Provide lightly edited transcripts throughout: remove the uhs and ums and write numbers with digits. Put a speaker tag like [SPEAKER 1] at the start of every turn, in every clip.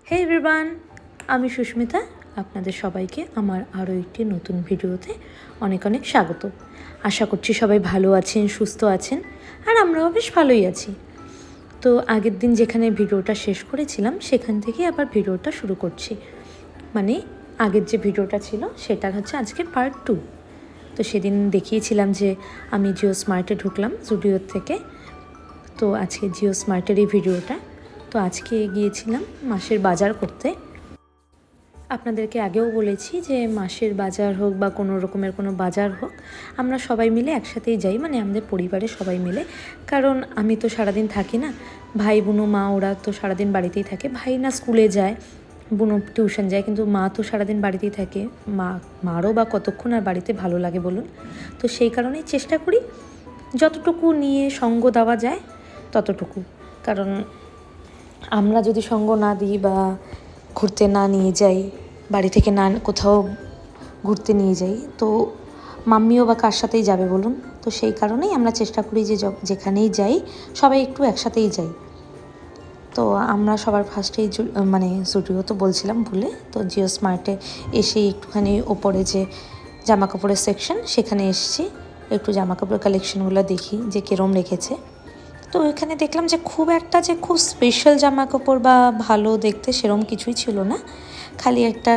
[SPEAKER 1] হে everyone, আমি সুস্মিতা। আপনাদের সবাইকে আমার আরও একটি নতুন ভিডিওতে অনেক অনেক স্বাগত। আশা করছি সবাই ভালো আছেন, সুস্থ আছেন, আর আমরাও বেশ ভালোই আছি। তো আগের দিন যেখানে ভিডিওটা শেষ করেছিলাম সেখান থেকে আবার ভিডিওটা শুরু করছি। মানে আগের যে ভিডিওটা ছিল সেটার হচ্ছে আজকে পার্ট 2। তো সেদিন দেখিয়েছিলাম যে আমি জিও স্মার্টে ঢুকলাম জুডিওর থেকে। তো আজকে জিও স্মার্টের এই ভিডিওটা। তো আজকে গিয়েছিলাম মাসের বাজার করতে। আপনাদেরকে আগেও বলেছি যে মাসের বাজার হোক বা কোনো রকমের কোনো বাজার হোক, আমরা সবাই মিলে একসাথেই যাই, মানে আমাদের পরিবারের সবাই মিলে। কারণ আমি তো সারাদিন থাকি না, ভাই বোনও মা ওরা তো সারাদিন বাড়িতেই থাকে। ভাই না স্কুলে যায়, বোনও টিউশন যায়, কিন্তু মা তো সারাদিন বাড়িতেই থাকে। মারও বা কতক্ষণ আর বাড়িতে ভালো লাগে বলুন। তো সেই কারণেই চেষ্টা করি যতটুকু নিয়ে সঙ্গ দেওয়া যায় ততটুকু। কারণ আমরা যদি সঙ্গ না দিই বা ঘুরতে না নিয়ে যাই, বাড়ি থেকে না কোথাও ঘুরতে নিয়ে যাই, তো মাম্মিও বা কার সাথেই যাবে বলুন। তো সেই কারণেই আমরা চেষ্টা করি যে যেখানেই যাই সবাই একটু একসাথেই যাই। তো আমরা সবার ফার্স্টেই মানে জুডিও তো বলছিলাম ভুলে, তো জিও স্মার্টে এসেই একটুখানি ওপরে যে জামা কাপড়ের সেকশন সেখানে এসেছি, একটু জামা কাপড়ের কালেকশনগুলো দেখি যে কেরম রেখেছে। তো এখানে দেখলাম যে খুব একটা যে খুব স্পেশাল জামা কাপড় বা ভালো দেখতে সেরম কিছুই ছিল না। খালি একটা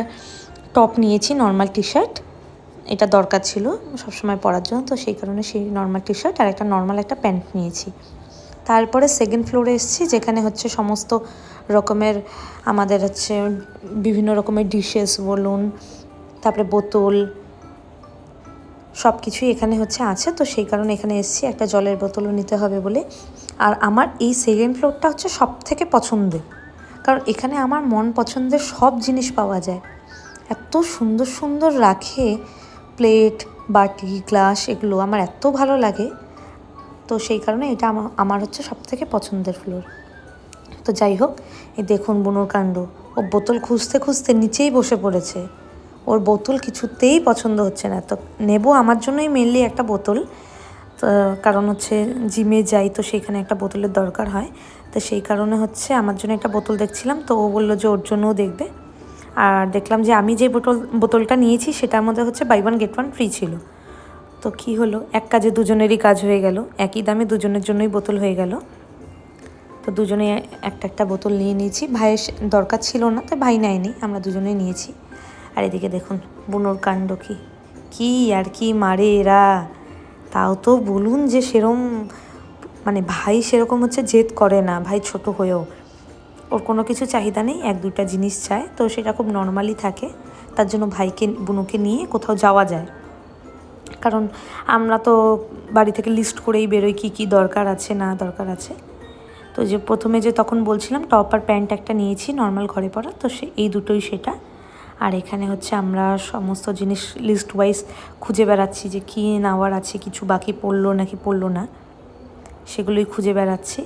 [SPEAKER 1] টপ নিয়েছি, নর্মাল টি শার্ট, এটা দরকার ছিল সবসময় পরার জন্য, তো সেই কারণে সেই নর্মাল টি শার্ট আর একটা নর্মাল একটা প্যান্ট নিয়েছি। তারপরে সেকেন্ড ফ্লোরে এসেছি, যেখানে হচ্ছে সমস্ত রকমের আমাদের হচ্ছে বিভিন্ন রকমের ডিশেস বলুন, তারপরে বোতল, সব কিছুই এখানে হচ্ছে আছে। তো সেই কারণে এখানে এসেছি, একটা জলের বোতলও নিতে হবে বলে। আর আমার এই সেকেন্ড ফ্লোরটা হচ্ছে সব থেকে পছন্দের, কারণ এখানে আমার মন পছন্দের সব জিনিস পাওয়া যায়। এত সুন্দর সুন্দর রাখে প্লেট, বাটি, গ্লাস, এগুলো আমার এত ভালো লাগে। তো সেই কারণে এটা আমার হচ্ছে সব থেকে পছন্দের ফ্লোর। তো যাই হোক, এই দেখুন বুনুর কাণ্ড, ও বোতল খুঁজতে খুঁজতে নিচেই বসে পড়েছে। ওর বোতল কিছুতেই পছন্দ হচ্ছে না। তো নেব আমার জন্যই মেনলি একটা বোতল, কারণ হচ্ছে জিমে যাই, তো সেইখানে একটা বোতলের দরকার হয়। তো সেই কারণে হচ্ছে আমার জন্য একটা বোতল দেখছিলাম, তো ও বললো যে ওর জন্যও দেখবে। আর দেখলাম যে আমি যে বোতলটা নিয়েছি সেটার মধ্যে হচ্ছে buy one get one free ছিল। তো কি হলো, এক কাজে দুজনেরই কাজ হয়ে গেল, একই দামে দুজনের জন্যই বোতল হয়ে গেল। তো দুজনে একটা একটা বোতল নিয়ে নিয়েছি। ভাইয়ের দরকার ছিল না, তো ভাই নেয়নি, আমরা দুজনেই নিয়েছি। আর এদিকে দেখুন বুনোর কাণ্ড, কি আর কি মারে এরা। তাও তো বলুন যে সেরম, মানে ভাই সেরকম হচ্ছে জেদ করে না, ভাই ছোট হয়েও ওর কোনো কিছু চাহিদা নেই, এক দুইটা জিনিস চায়, তো সেটা খুব নর্মালি থাকে। তার জন্য ভাইকে বুনুকে নিয়ে কোথাও যাওয়া যায়, কারণ আমরা তো বাড়ি থেকে লিস্ট করেই বেরোই কী কী দরকার আছে না দরকার আছে। তো যে প্রথমে যে তখন বলছিলাম টপ আর প্যান্ট একটা নিয়েছি নর্মাল ঘরে পরা, তো এই দুটোই সেটা। আর এখানে হচ্ছে আমরা সমস্ত জিনিস লিস্ট ওয়াইজ খুঁজে বেড়াচ্ছি যে কী নেওয়ার আছে, কিছু বাকি পড়লো নাকি পড়লো না, সেগুলোই খুঁজে বেড়াচ্ছি।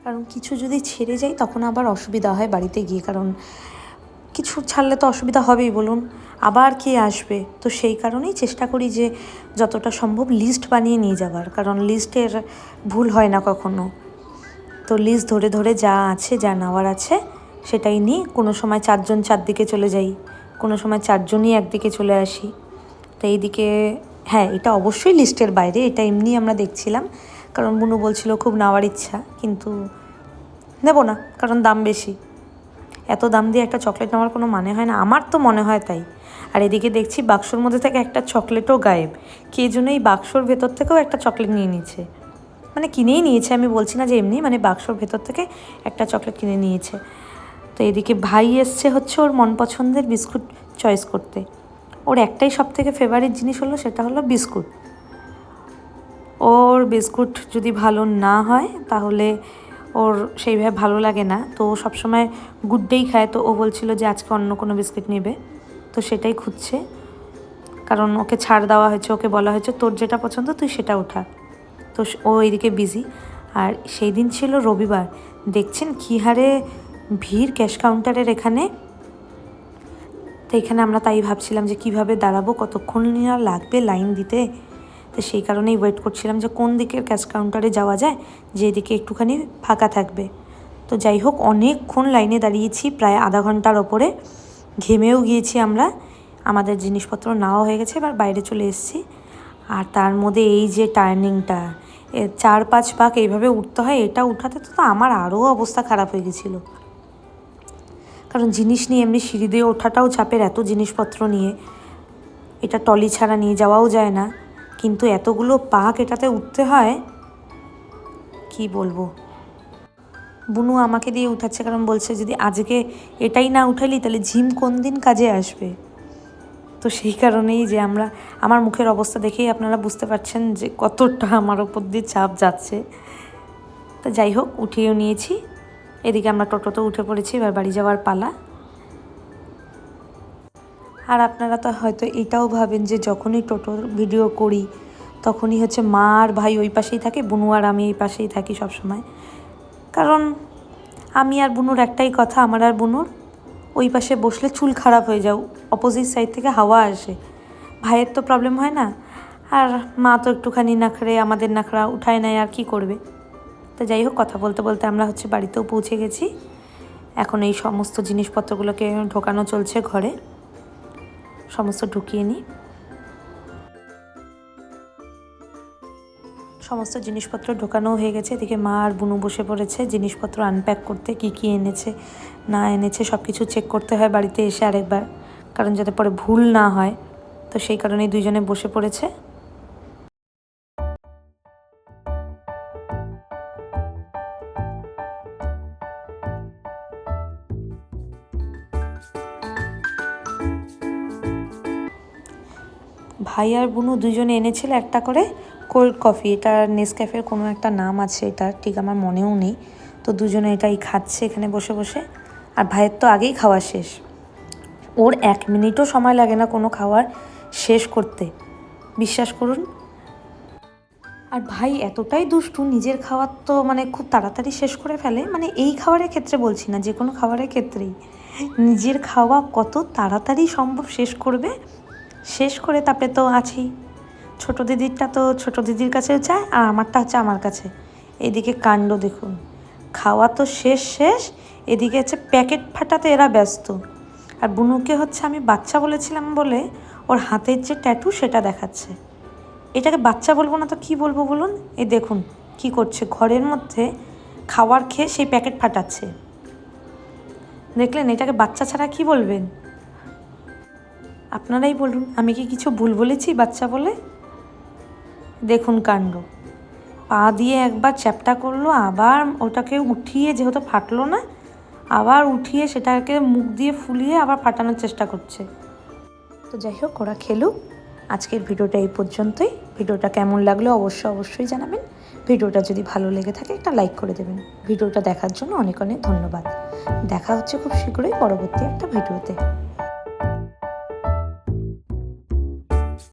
[SPEAKER 1] কারণ কিছু যদি ছেড়ে যায় তখন আবার অসুবিধা হয় বাড়িতে গিয়ে, কারণ কিছু ছাড়লে তো অসুবিধা হবেই বলুন, আবার কে আসবে। তো সেই কারণেই চেষ্টা করি যে যতটা সম্ভব লিস্ট বানিয়ে নিয়ে যাওয়ার, কারণ লিস্টের ভুল হয় না কখনো। তো লিস্ট ধরে ধরে যা আছে, যা নেওয়ার আছে সেটাই নিই। কোনো সময় 4 জন 4 দিকে চলে যাই, কোনো সময় 4 জনই একদিকে চলে আসি। তো এইদিকে হ্যাঁ, এটা অবশ্যই লিস্টের বাইরে, এটা এমনি আমরা দেখছিলাম, কারণ বুনু বলছিল খুব নেওয়ার ইচ্ছা, কিন্তু নেব না, কারণ দাম বেশি। এত দাম দিয়ে একটা চকলেট নেওয়ার কোনো মানে হয় না, আমার তো মনে হয় তাই। আর এদিকে দেখছি বাক্সর মধ্যে থেকে একটা চকলেটও গায়েব, কে জন্য এই বাক্সর ভেতর থেকেও একটা চকলেট নিয়ে নিচ্ছে, মানে কিনেই নিয়েছে, আমি বলছি না যে এমনি, মানে বাক্সর ভেতর থেকে একটা চকলেট কিনে নিয়েছে। তো এদিকে ভাই এসছে হচ্ছে ওর মন পছন্দের বিস্কুট চয়েস করতে। ওর একটাই সব থেকে ফেভারিট জিনিস হলো, সেটা হলো বিস্কুট। ওর বিস্কুট যদি ভালো না হয় তাহলে ওর সেইভাবে ভালো লাগে না, তো ও সবসময় গুড ডেই খায়। তো ও বলছিল যে আজকে অন্য কোনো বিস্কিট নেবে, তো সেটাই খুঁজছে, কারণ ওকে ছাড় দেওয়া হয়েছে, ওকে বলা হয়েছে তোর যেটা পছন্দ তুই সেটা ওঠা। তো ও এইদিকে বিজি। আর সেই দিন ছিল রবিবার, দেখছেন কী হারে ভিড় ক্যাশ কাউন্টারের এখানে। তো এখানে আমরা তাই ভাবছিলাম যে কিভাবে দাঁড়াবো, কতক্ষণ লাগবে লাইন দিতে। তো সেই কারণেই ওয়েট করছিলাম যে কোন দিকের ক্যাশ কাউন্টারে যাওয়া যায়, যেদিকে একটুখানি ফাঁকা থাকবে। তো যাই হোক, অনেকক্ষণ লাইনে দাঁড়িয়েছি, প্রায় আধা ঘন্টার ওপরে, ঘেমেও গিয়েছি আমরা। আমাদের জিনিসপত্র নেওয়া হয়ে গেছে, এবার বাইরে চলে এসেছি। আর তার মধ্যে এই যে টার্নিংটা, 4-5 পাক এইভাবে উঠতে হয়, এটা উঠাতে তো আমার আরও অবস্থা খারাপ হয়ে গেছিলো। কারণ জিনিস নিয়ে এমনি সিঁড়ি দিয়ে ওঠাটাও চাপের, এত জিনিসপত্র নিয়ে এটা টলি ছাড়া নিয়ে যাওয়াও যায় না, কিন্তু এতগুলো পাক এটাতে উঠতে হয়, কি বলবো। বুনু আমাকে দিয়ে উঠাচ্ছে, কারণ বলছে যদি আজকে এটাই না উঠালি তাহলে ঝিম কোন দিন কাজে আসবে। তো সেই কারণেই যে আমার মুখের অবস্থা দেখেই আপনারা বুঝতে পারছেন যে কতটা আমার ওপর দিয়ে চাপ যাচ্ছে। তো যাই হোক, উঠিয়েও নিয়েছি। এদিকে আমরা টোটোতে উঠে পড়েছি, এবার বাড়ি যাওয়ার পালা। আর আপনারা তো হয়তো এটাও ভাবেন যে যখনই টোটোর ভিডিও করি তখনই হচ্ছে মা আর ভাই ওই পাশেই থাকে, বুনু আর আমি এই পাশেই থাকি সবসময়। কারণ আমি আর বুনুর একটাই কথা, আমার আর বুনুর ওই পাশে বসলে চুল খারাপ হয়ে যাও, অপোজিট সাইড থেকে হাওয়া আসে। ভাইয়ের তো প্রবলেম হয় না, আর মা তো একটুখানি নাখড়ে, আমাদের নাখড়া উঠায় নেয়, আর কি করবে। তো যাই হোক, কথা বলতে বলতে আমরা হচ্ছে বাড়িতেও পৌঁছে গেছি। এখন এই সমস্ত জিনিসপত্রগুলোকে ঢোকানো চলছে ঘরে, সমস্ত ঢুকিয়ে নিই। সমস্ত জিনিসপত্র ঢোকানো হয়ে গেছে। এদিকে মা আর বুনু বসে পড়েছে জিনিসপত্র আনপ্যাক করতে, কি এনেছে না এনেছে সব কিছু চেক করতে হয় বাড়িতে এসে আরেকবার, কারণ যাতে পরে ভুল না হয়। তো সেই কারণেই দুইজনে বসে পড়েছে। ভাই আর বুনু দুজনে এনেছিল একটা করে কোল্ড কফি, এটা নেসক্যাফের কোনো একটা নাম আছে, এটা ঠিক আমার মনেও নেই। তো দুজনে এটাই খাচ্ছে এখানে বসে বসে। আর ভাইয়ের তো আগেই খাওয়া শেষ, ওর 1 মিনিটও সময় লাগে না কোনো খাবার শেষ করতে, বিশ্বাস করুন। আর ভাই এতটাই দুষ্টু, নিজের খাবার তো মানে খুব তাড়াতাড়ি শেষ করে ফেলে, মানে এই খাবারের ক্ষেত্রে বলছি না, যে কোনো খাবারের ক্ষেত্রেই নিজের খাওয়া কত তাড়াতাড়ি সম্ভব শেষ করবে। শেষ করে তারপরে তো আছেই ছোটো দিদিরটা, তো ছোটো দিদির কাছেও চায়, আর আমারটা হচ্ছে আমার কাছে। এদিকে কাণ্ড দেখুন, খাওয়া তো শেষ, এদিকে হচ্ছে প্যাকেট ফাটাতে এরা ব্যস্ত। আর বুনুকে হচ্ছে আমি বাচ্চা বলেছিলাম বলে ওর হাতের যে ট্যাটু সেটা দেখাচ্ছে। এটাকে বাচ্চা বলবো না তো কি বলবো বলুন। এই দেখুন কি করছে, ঘরের মধ্যে খাবার খেয়ে সেই প্যাকেট ফাটাচ্ছে, দেখলেন? এটাকে বাচ্চা ছাড়া কি বলবেন আপনারাই বলুন, আমি কি কিছু ভুল বলেছি বাচ্চা বলে? দেখুন কাণ্ড, পা দিয়ে একবার চ্যাপটা করলো, আবার ওটাকে উঠিয়ে, যেহেতু ফাটলো না, আবার উঠিয়ে সেটাকে মুখ দিয়ে ফুলিয়ে আবার ফাটানোর চেষ্টা করছে। তো যাই হোক, ওরা খেলুক। আজকের ভিডিওটা এই পর্যন্তই। ভিডিওটা কেমন লাগলো অবশ্যই জানাবেন। ভিডিওটা যদি ভালো লেগে থাকে একটা লাইক করে দেবেন। ভিডিওটা দেখার জন্য অনেক ধন্যবাদ। দেখা হচ্ছে খুব শীঘ্রই পরবর্তী একটা ভিডিওতে।